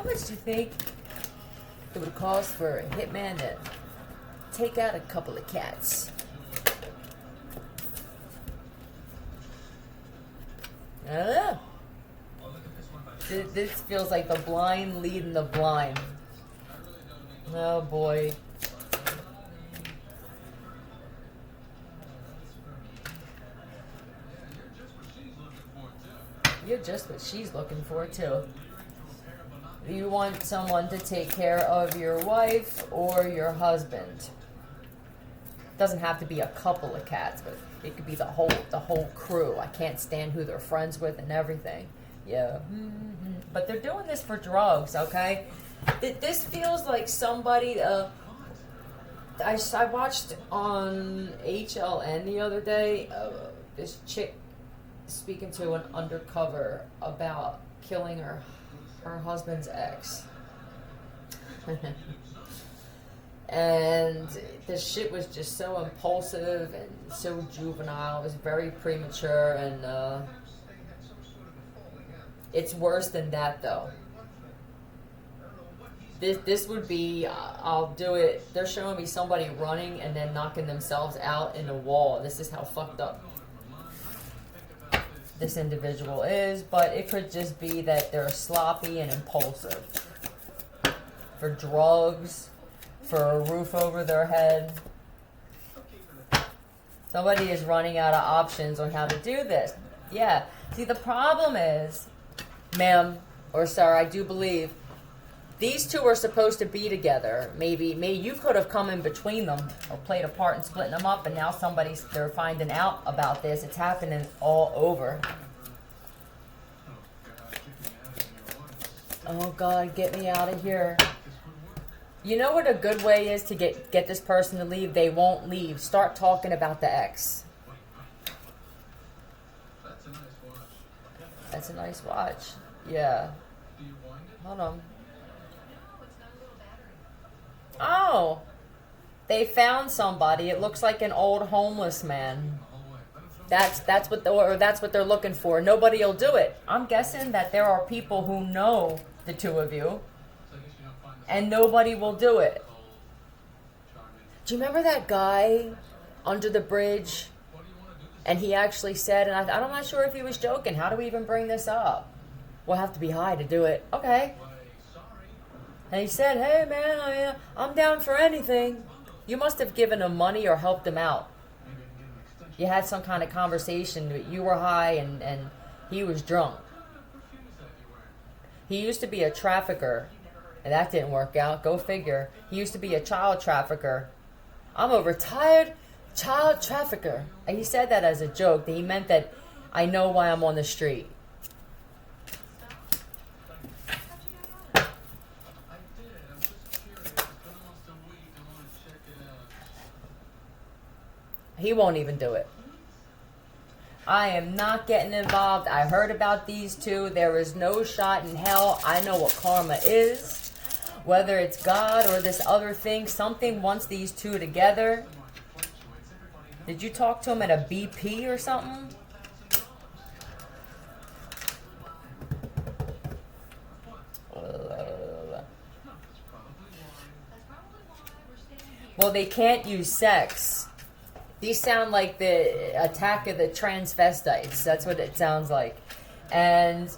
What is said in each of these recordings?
How much do you think it would cost for a hitman to take out a couple of cats? I don't know. This feels like the blind leading the blind. Oh boy. You're just what she's looking for too. You want someone to take care of your wife or your husband. Doesn't have to be a couple of cats, but it could be the whole crew. I can't stand who they're friends with and everything. Yeah. But they're doing this for drugs, okay? This feels like somebody, I watched on HLN the other day, this chick speaking to an undercover about killing her husband's ex. And the shit was just so impulsive and so juvenile. It was very premature, and it's worse than that though. This would be, I'll do it. They're showing me somebody running and then knocking themselves out in a wall. This is how fucked up this individual is, but it could just be that they're sloppy and impulsive. For drugs, for a roof over their head. Somebody is running out of options on how to do this. Yeah. See, the problem is, ma'am, or sir, I do believe, these two are supposed to be together. Maybe you could have come in between them or played a part in splitting them up, and now they're finding out about this. It's happening all over. Oh God, get me out of here. You know what a good way is to get this person to leave? They won't leave. Start talking about the ex. That's a nice watch. Yeah. Hold on. Oh, they found somebody. It looks like an old homeless man. That's what they're looking for. Nobody will do it. I'm guessing that there are people who know the two of you, and nobody will do it. Do you remember that guy under the bridge? And he actually said, and I'm not sure if he was joking. How do we even bring this up? We'll have to be high to do it. Okay. And he said, hey man, I'm down for anything. You must have given him money or helped him out. You had some kind of conversation, but you were high and he was drunk. He used to be a trafficker, and that didn't work out. Go figure. He used to be a child trafficker. I'm a retired child trafficker. And he said that as a joke. That he meant that I know why I'm on the street. He won't even do it. I am not getting involved. I heard about these two. There is no shot in hell. I know what karma is. Whether it's God or this other thing, something wants these two together. Did you talk to him at a BP or something? Well, they can't use sex. These sound like the attack of the transvestites. That's what it sounds like. And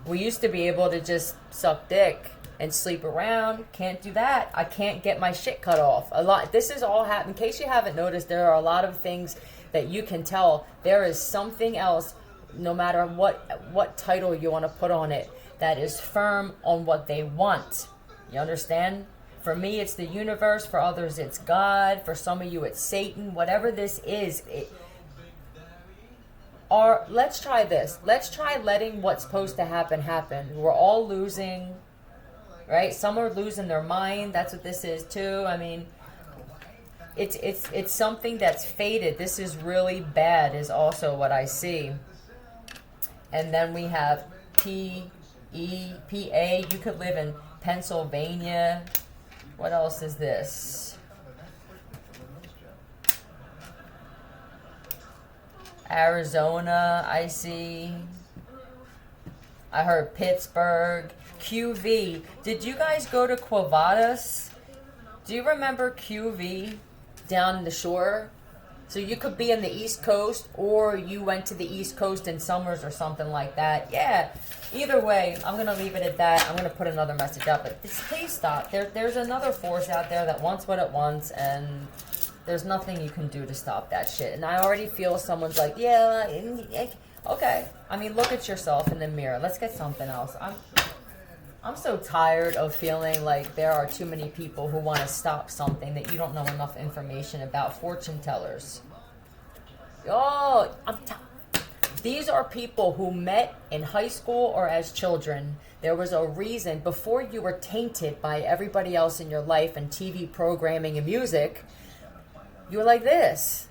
we used to be able to just suck dick and sleep around. Can't do that. I can't get my shit cut off. This is all happening. In case you haven't noticed, there are a lot of things that you can tell. There is something else, no matter what title you want to put on it, that is firm on what they want. You understand? For me, it's the universe. For others, it's God. For some of you, it's Satan. Whatever this is, let's try this. Let's try letting what's supposed to happen happen. We're all losing, right? Some are losing their mind. That's what this is too. I mean, it's something that's fated. This is really bad. Is also what I see. And then we have PA. You could live in Pennsylvania. What else is this? Arizona, I see. I heard Pittsburgh, QV. Did you guys go to Quavadas? Do you remember QV down the shore? So you could be in the East Coast, or you went to the East Coast in summers or something like that. Yeah. Either way, I'm going to leave it at that. I'm going to put another message up. But please stop. There's another force out there that wants what it wants, and there's nothing you can do to stop that shit. And I already feel someone's like, yeah, okay. I mean, look at yourself in the mirror. Let's get something else. I'm so tired of feeling like there are too many people who want to stop something that you don't know enough information about. Fortune tellers. Oh, these are people who met in high school or as children. There was a reason before you were tainted by everybody else in your life and TV programming and music. You were like this.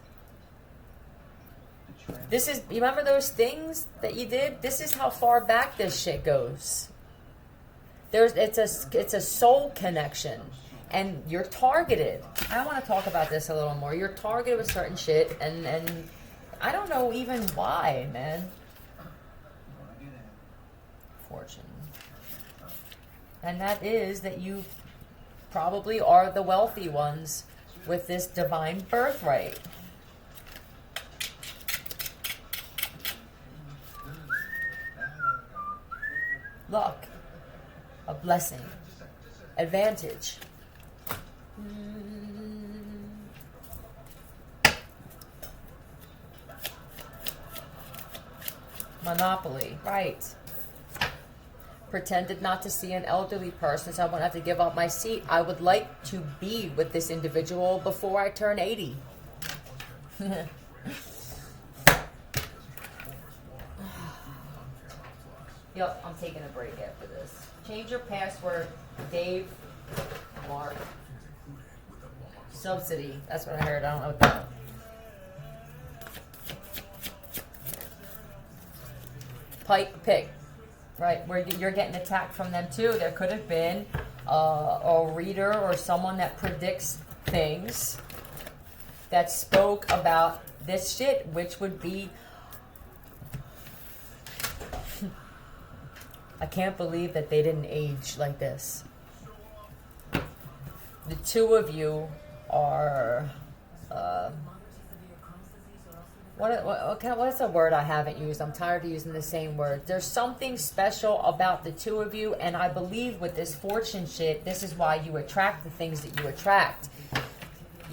You remember those things that you did? This is how far back this shit goes. It's a soul connection, and you're targeted. I want to talk about this a little more. You're targeted with certain shit, and I don't know even why, man. Fortune. And that is that you probably are the wealthy ones with this divine birthright. Luck. A blessing. Advantage. Monopoly. Right. Pretended not to see an elderly person, so I won't have to give up my seat. I would like to be with this individual before I turn 80. Yep, I'm taking a break after this. Change your password, Dave, Mark. Subsidy. That's what I heard. I don't know what that is. Pike pick. Right, where you're getting attacked from them too. There could have been a reader or someone that predicts things that spoke about this shit, which would be... I can't believe that they didn't age like this. The two of you are... What's a word I haven't used? I'm tired of using the same word. There's something special about the two of you, and I believe with this fortune shit, this is why you attract the things that you attract.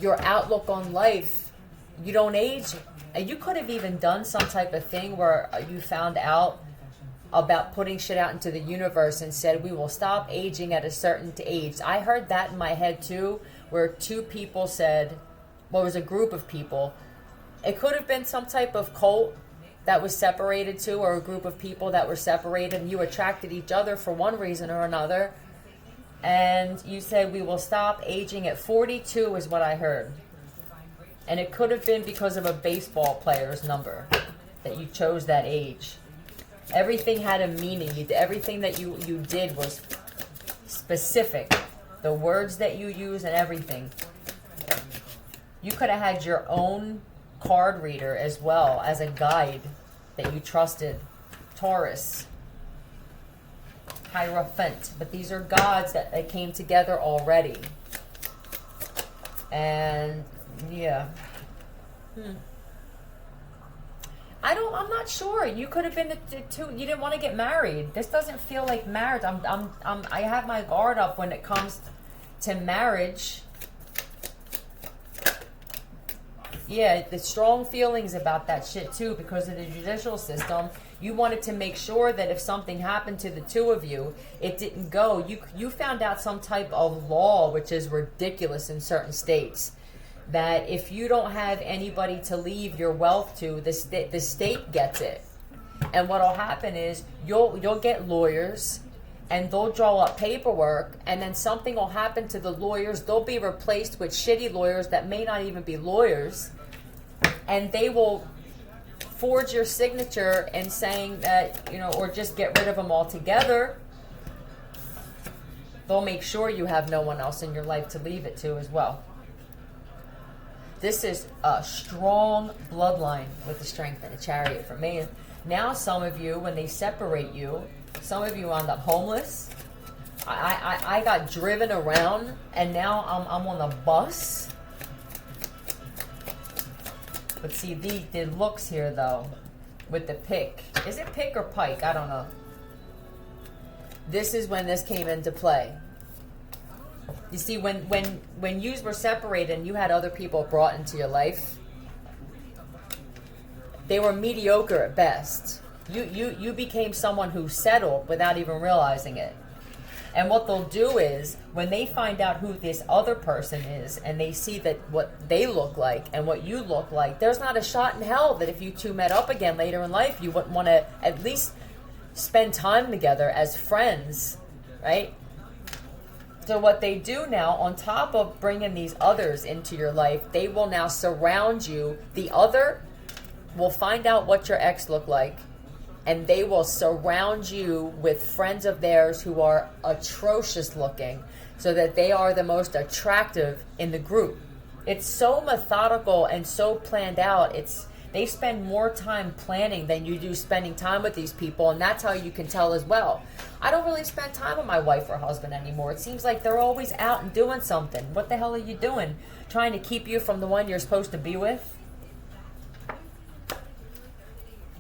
Your outlook on life, you don't age. And you could have even done some type of thing where you found out about putting shit out into the universe and said, we will stop aging at a certain age. I heard that in my head too, where two people said, well, it was a group of people. It could have been some type of cult that was separated too, or a group of people that were separated, and you attracted each other for one reason or another. And you said, we will stop aging at 42 is what I heard. And it could have been because of a baseball player's number that you chose that age. Everything had a meaning. Everything that you did was specific. The words that you use and everything. You could have had your own card reader as well as a guide that you trusted. Taurus. Hierophant. But these are gods that came together already. And yeah. I'm not sure. You could have been the two. You didn't want to get married. This doesn't feel like marriage. I have my guard up when it comes to marriage. Yeah, the strong feelings about that shit too, because of the judicial system. You wanted to make sure that if something happened to the two of you, it didn't go. You found out some type of law, which is ridiculous in certain states, that if you don't have anybody to leave your wealth to, the state gets it. And what'll happen is you'll get lawyers, and they'll draw up paperwork, and then something will happen to the lawyers. They'll be replaced with shitty lawyers that may not even be lawyers, and they will forge your signature and saying that, or just get rid of them altogether. They'll make sure you have no one else in your life to leave it to as well. This is a strong bloodline with the strength and the chariot for me. Now some of you, when they separate you, some of you end up homeless. I got driven around, and now I'm on the bus. But see, the looks here, though, with the pick. Is it pick or pike? I don't know. This is when this came into play. You see, when yous were separated and you had other people brought into your life, they were mediocre at best. You became someone who settled without even realizing it. And what they'll do is, when they find out who this other person is, and they see that what they look like and what you look like, there's not a shot in hell that if you two met up again later in life, you wouldn't want to at least spend time together as friends, right? So what they do now, on top of bringing these others into your life, they will now surround you. The other will find out what your ex looked like, and they will surround you with friends of theirs who are atrocious looking, so that they are the most attractive in the group. It's so methodical and so planned out. They spend more time planning than you do spending time with these people, and that's how you can tell as well. I don't really spend time with my wife or husband anymore. It seems like they're always out and doing something. What the hell are you doing? Trying to keep you from the one you're supposed to be with?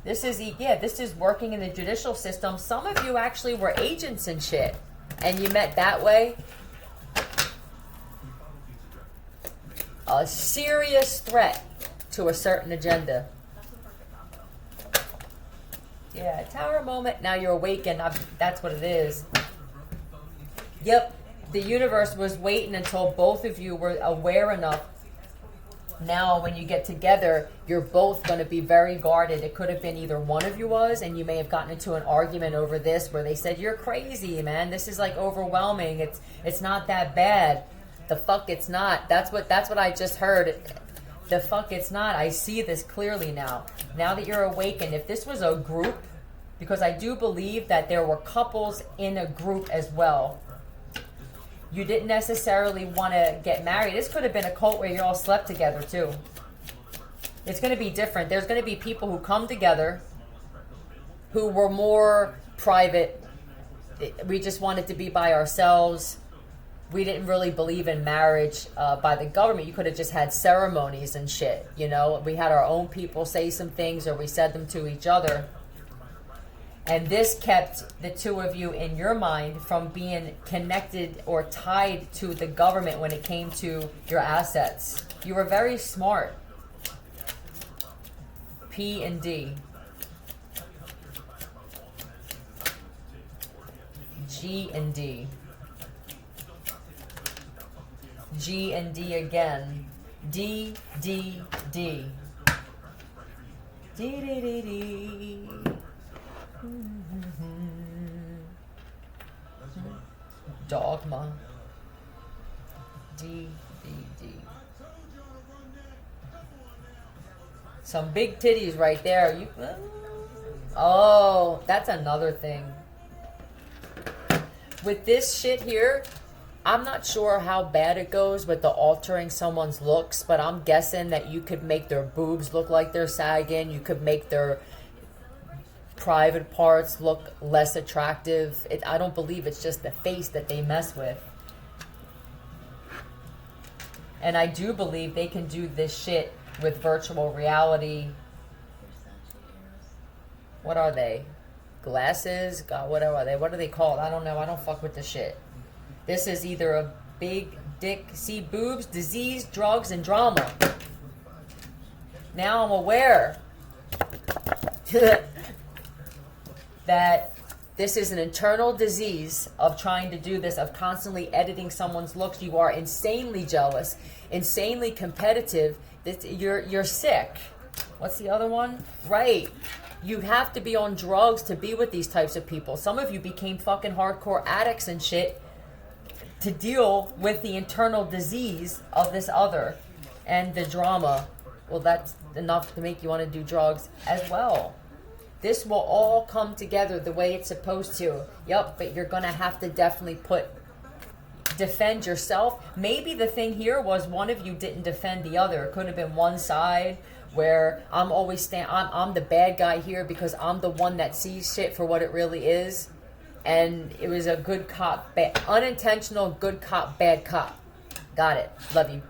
This is working in the judicial system. Some of you actually were agents and shit, and you met that way. A serious threat to a certain agenda. Yeah, tower moment. Now you're awakened. That's what it is. Yep, the universe was waiting until both of you were aware enough. Now, when you get together, you're both going to be very guarded. It could have been either one of you was, and you may have gotten into an argument over this where they said, "You're crazy, man. This is like overwhelming. It's not that bad." The fuck it's not. That's what I just heard. The fuck it's not. I see this clearly now. Now that you're awakened, if this was a group, because I do believe that there were couples in a group as well. You didn't necessarily want to get married. This could have been a cult where you all slept together too. It's going to be different. There's going to be people who come together who were more private. We just wanted to be by ourselves. We didn't really believe in marriage by the government. You could have just had ceremonies and shit. You know, we had our own people say some things, or we said them to each other. And this kept the two of you in your mind from being connected or tied to the government when it came to your assets. You were very smart. P and D. G and D. G and D again. D, D, D. D, D, D, D. Dogma. D, D, D. Some big titties right there. Oh, that's another thing. With this shit here, I'm not sure how bad it goes with the altering someone's looks, but I'm guessing that you could make their boobs look like they're sagging. You could make their private parts look less attractive. I don't believe it's just the face that they mess with. And I do believe they can do this shit with virtual reality. What are they? Glasses? God, what are they? What are they called? I don't know. I don't fuck with this shit. This is either a big dick, see, boobs, disease, drugs, and drama. Now I'm aware that this is an internal disease of trying to do this, of constantly editing someone's looks. You are insanely jealous, insanely competitive. You're sick. What's the other one? Right. You have to be on drugs to be with these types of people. Some of you became fucking hardcore addicts and shit to deal with the internal disease of this other and the drama. Well, that's enough to make you want to do drugs as well. This will all come together the way it's supposed to. Yep, but you're going to have to definitely defend yourself. Maybe the thing here was one of you didn't defend the other. It could have been one side where I'm the bad guy here because I'm the one that sees shit for what it really is. And it was a good cop, unintentional good cop, bad cop. Got it. Love you.